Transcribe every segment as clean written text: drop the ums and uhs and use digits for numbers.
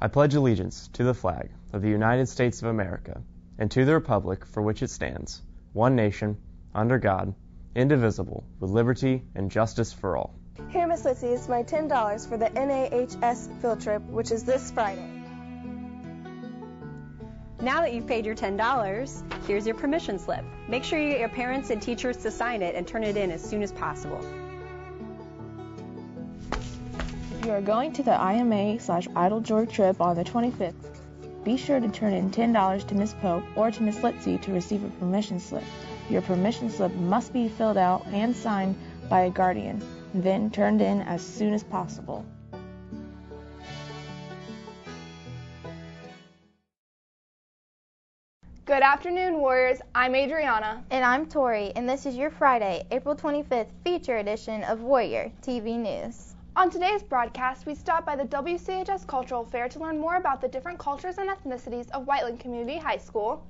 I pledge allegiance to the flag of the United States of America and to the republic for which it stands, one nation, under God, indivisible, with liberty and justice for all. Here, Miss Litzy, is my $10 for the NAHS field trip, which is this Friday. Now that you've paid your $10, here's your permission slip. Make sure you get your parents and teachers to sign it and turn it in as soon as possible. If you are going to the IMA/Idle trip on the 25th, be sure to turn in $10 to Miss Pope or to Miss Litzy to receive a permission slip. Your permission slip must be filled out and signed by a guardian, then turned in as soon as possible. Good afternoon, Warriors. I'm Adriana. And I'm Tori, and this is your Friday, April 25th feature edition of Warrior TV News. On today's broadcast, we stop by the WCHS Cultural Fair to learn more about the different cultures and ethnicities of Whiteland Community High School.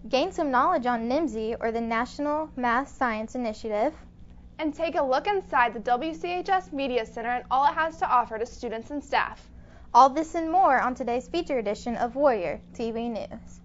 Gain some knowledge on NIMSI, or the National Math Science Initiative. And take a look inside the WCHS Media Center and all it has to offer to students and staff. All this and more on today's feature edition of Warrior TV News.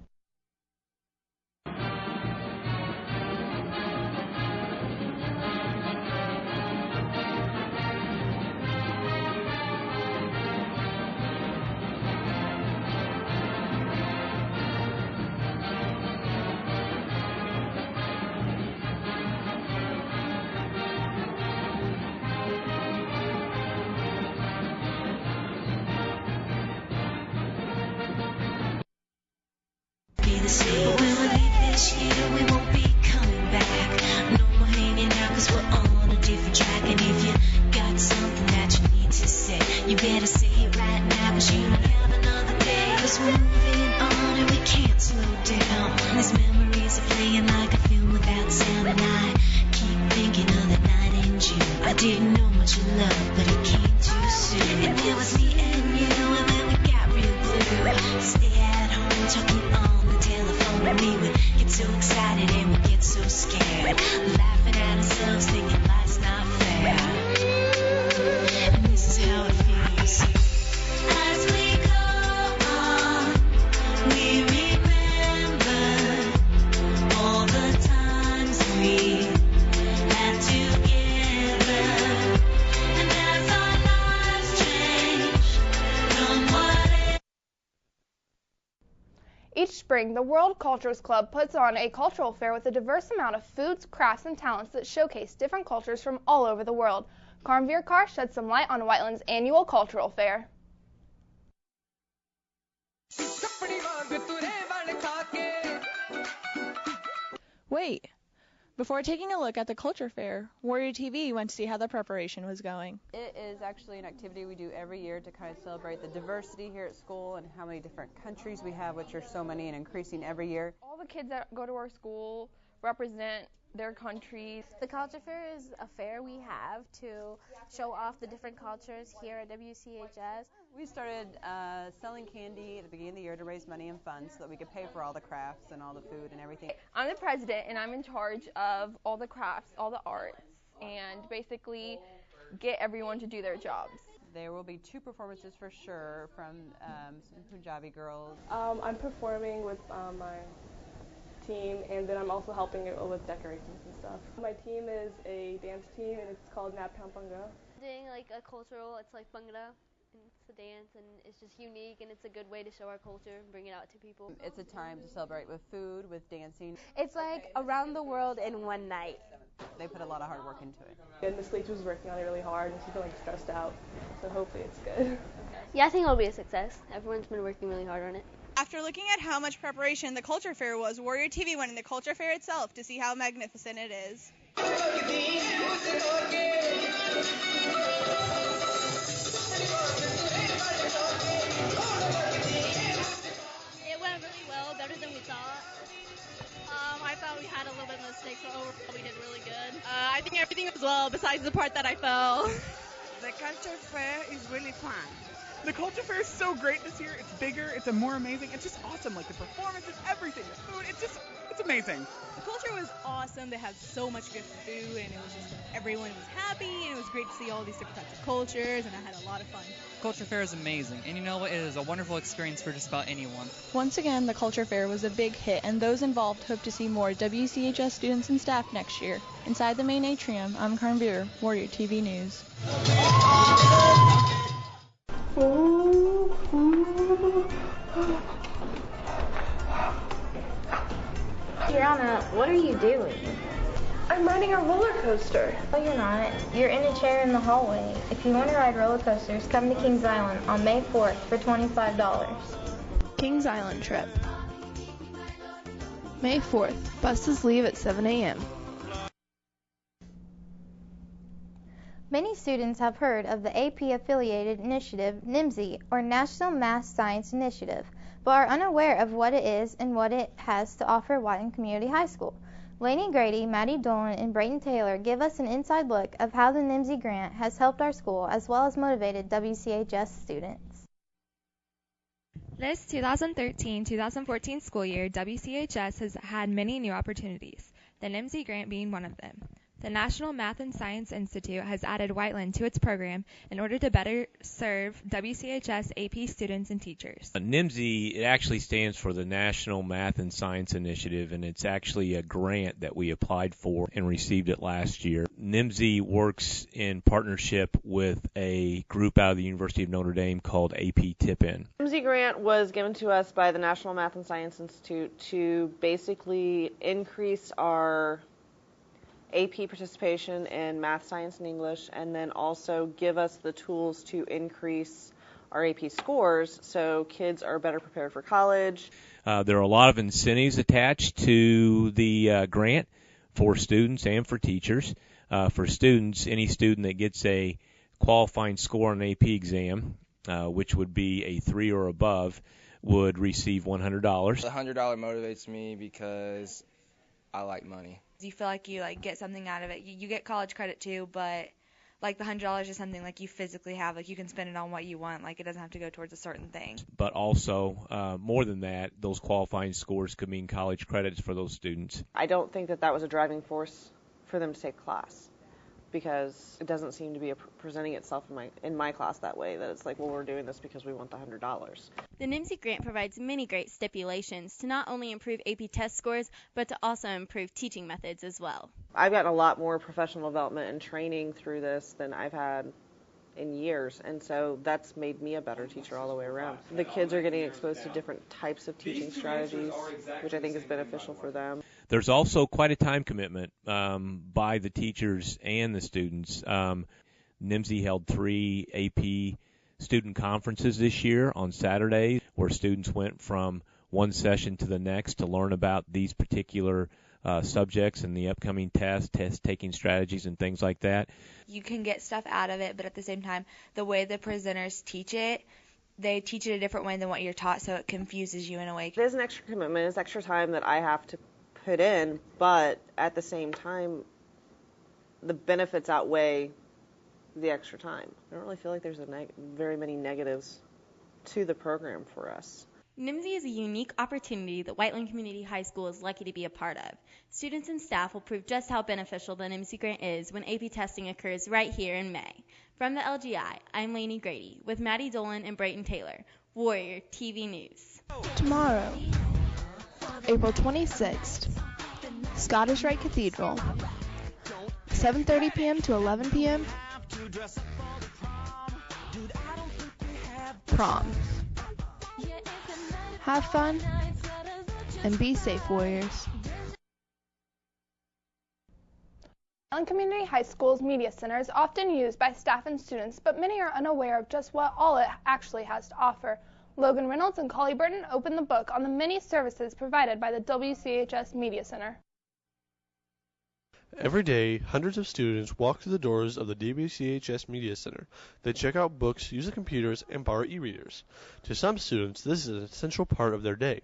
But when we leave this year, we won't be coming back. No more hanging out, 'cause we're on a different track. And if you got something that you need to say, you better say it right now, 'cause you don't have another day. 'Cause we're moving on and we can't slow down. These memories are playing like a film without sound. And I keep thinking of that night in June. I didn't know much of love, but it came too soon. And it was me and you, and then we got real blue. Stay at home talking on the telephone, and we would get so excited and we get so scared, laughing at ourselves, thinking life's not fair. And this is how it feels. As we go on, we remember all the times we had together. And as our lives change from what Each spring, the World Cultures Club puts on a cultural fair with a diverse amount of foods, crafts, and talents that showcase different cultures from all over the world. Karmveer Kaur sheds some light on Whiteland's annual cultural fair. Wait, before taking a look at the culture fair, Warrior TV went to see how the preparation was going. It is actually an activity we do every year to kind of celebrate the diversity here at school and how many different countries we have, which are so many and increasing every year. All the kids that go to our school represent their countries. The Culture Fair is a fair we have to show off the different cultures here at WCHS. We started selling candy at the beginning of the year to raise money and funds so that we could pay for all the crafts and all the food and everything. I'm the president, and I'm in charge of all the crafts, all the arts, and basically get everyone to do their jobs. There will be 2 performances for sure from some Punjabi girls. I'm performing with my team, and then I'm also helping with decorations and stuff. My team is a dance team, and it's called Naptown Bhangra. Doing like a cultural, it's like Bhangra, and it's a dance, and it's just unique, and it's a good way to show our culture and bring it out to people. It's a time to celebrate with food, with dancing. It's like around the world in one night. They put a lot of hard work into it. And Miss Leach was working on it really hard, and she's been stressed out, so hopefully it's good. Yeah, I think it'll be a success. Everyone's been working really hard on it. After looking at how much preparation the culture fair was, Warrior TV went in the culture fair itself to see how magnificent it is. It went really well, better than we thought. I thought we had a little bit of mistakes, but overall we did really good. I think everything was well, besides the part that I fell. The culture fair is really fun. The culture fair is so great this year. It's bigger, it's more amazing, it's just awesome. Like the performances, everything, the food, it's It's amazing. The culture was awesome. They had so much good food, and it was just everyone was happy, and it was great to see all these different types of cultures, and I had a lot of fun. Culture Fair is amazing, and you know what? It is a wonderful experience for just about anyone. Once again, the Culture Fair was a big hit, and those involved hope to see more WCHS students and staff next year. Inside the main atrium, I'm Karen Beer, Warrior TV News. Tiana, what are you doing? I'm riding a roller coaster. Oh, you're not. You're in a chair in the hallway. If you want to ride roller coasters, come to Kings Island on May 4th for $25. Kings Island trip. May 4th. Buses leave at 7 a.m. Many students have heard of the AP-affiliated initiative, NIMSI, or National Math Science Initiative, but are unaware of what it is and what it has to offer Whiteland Community High School. Lainey Grady, Maddie Dolan, and Brayton Taylor give us an inside look of how the NIMSI grant has helped our school as well as motivated WCHS students. This 2013-2014 school year, WCHS has had many new opportunities, the NIMSI grant being one of them. The National Math and Science Institute has added Whiteland to its program in order to better serve WCHS AP students and teachers. NIMSI, it actually stands for the National Math and Science Initiative, and it's actually a grant that we applied for and received it last year. NIMSI works in partnership with a group out of the University of Notre Dame called AP Tip-In. NIMSI grant was given to us by the National Math and Science Institute to basically increase our AP participation in math, science, and English, and then also give us the tools to increase our AP scores so kids are better prepared for college. There are a lot of incentives attached to the grant for students and for teachers. For students, any student that gets a qualifying score on an AP exam, which would be a 3 or above, would receive $100. The $100 motivates me because I like money. You feel like you get something out of it. You get college credit too, but the $100 is something you physically have. You can spend it on what you want. It doesn't have to go towards a certain thing. But also, more than that, those qualifying scores could mean college credits for those students. I don't think that was a driving force for them to take class, because it doesn't seem to be presenting itself in my class that way, that it's we're doing this because we want the $100. The NIMSI grant provides many great stipulations to not only improve AP test scores, but to also improve teaching methods as well. I've gotten a lot more professional development and training through this than I've had in years, and so that's made me a better teacher all the way around. The kids are getting exposed to different types of teaching strategies, which I think is beneficial for them. There's also quite a time commitment by the teachers and the students. NIMSI held 3 AP student conferences this year on Saturday, where students went from one session to the next to learn about these particular subjects and the upcoming test-taking strategies and things like that. You can get stuff out of it, but at the same time, the way the presenters teach it, they teach it a different way than what you're taught, so it confuses you in a way. It is an extra commitment. It's extra time that I have to put in, but at the same time, the benefits outweigh the extra time. I don't really feel like there's very many negatives to the program for us. NIMSI is a unique opportunity that Whiteland Community High School is lucky to be a part of. Students and staff will prove just how beneficial the NIMSI grant is when AP testing occurs right here in May. From the LGI, I'm Lainey Grady with Maddie Dolan and Brayton Taylor, Warrior TV News. Tomorrow, April 26th, Scottish Rite Cathedral, 7:30 p.m. to 11 p.m., prom. Have fun and be safe, Warriors. Whiteland Community High School's Media Center is often used by staff and students, but many are unaware of just what all it actually has to offer. Logan Reynolds and Collie Burton opened the book on the many services provided by the WCHS Media Center. Every day, hundreds of students walk through the doors of the WCHS Media Center. They check out books, use the computers, and borrow e-readers. To some students, this is an essential part of their day.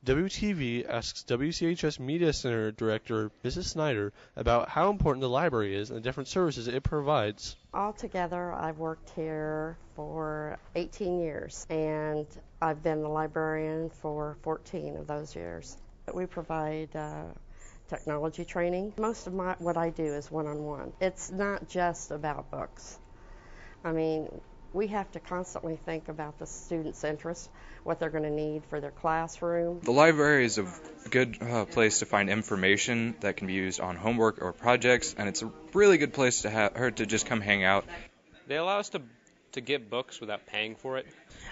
WTV asks WCHS Media Center Director Mrs. Snyder about how important the library is and the different services it provides. Altogether, I've worked here for 18 years, and I've been the librarian for 14 of those years. We provide technology training. Most of what I do is one-on-one. It's not just about books. I mean, we have to constantly think about the students' interests, what they're going to need for their classroom. The library is a good place to find information that can be used on homework or projects, and it's a really good place to have her to just come hang out. They allow us to get books without paying for it.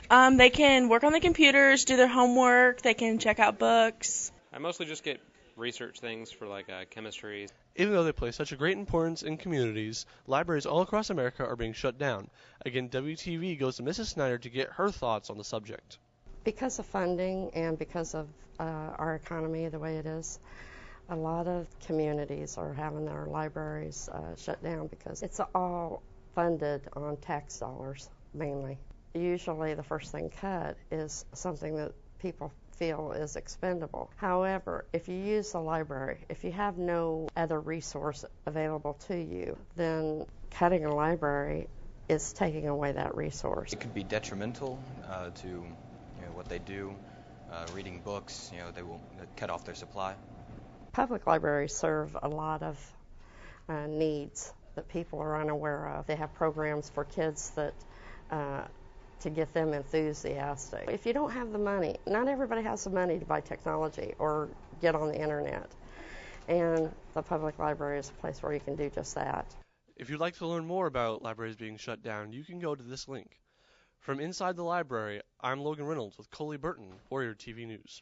They can work on the computers, do their homework, they can check out books. I mostly just get research things for like chemistry. Even though they play such a great importance in communities, libraries all across America are being shut down. Again, WTV goes to Mrs. Snyder to get her thoughts on the subject. Because of funding and because of our economy the way it is, a lot of communities are having their libraries shut down because it's all funded on tax dollars mainly. Usually the first thing cut is something that people feel is expendable. However, if you use the library, if you have no other resource available to you, then cutting a library is taking away that resource. It could be detrimental to what they do. Reading books, they will cut off their supply. Public libraries serve a lot of needs that people are unaware of. They have programs for kids that to get them enthusiastic. If you don't have the money, not everybody has the money to buy technology or get on the internet. And the public library is a place where you can do just that. If you'd like to learn more about libraries being shut down, you can go to this link. From inside the library, I'm Logan Reynolds with Coley Burton, Warrior TV News.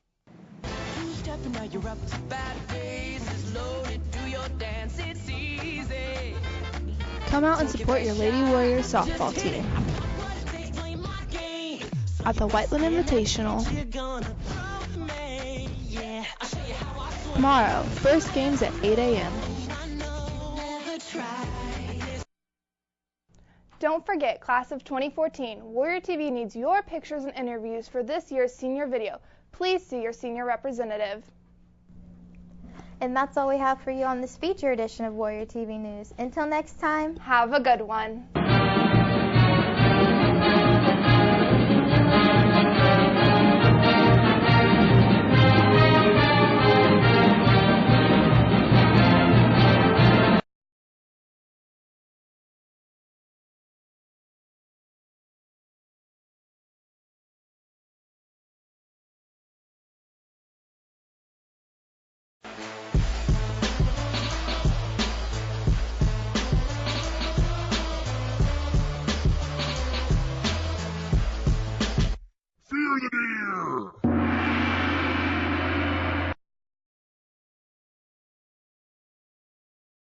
Come out and support your Lady Warriors softball team at the Whiteland Invitational tomorrow. First game's at 8 a.m. Don't forget, class of 2014, Warrior TV needs your pictures and interviews for this year's senior video. Please see your senior representative. And that's all we have for you on this feature edition of Warrior TV News. Until next time, have a good one. Fear the deer!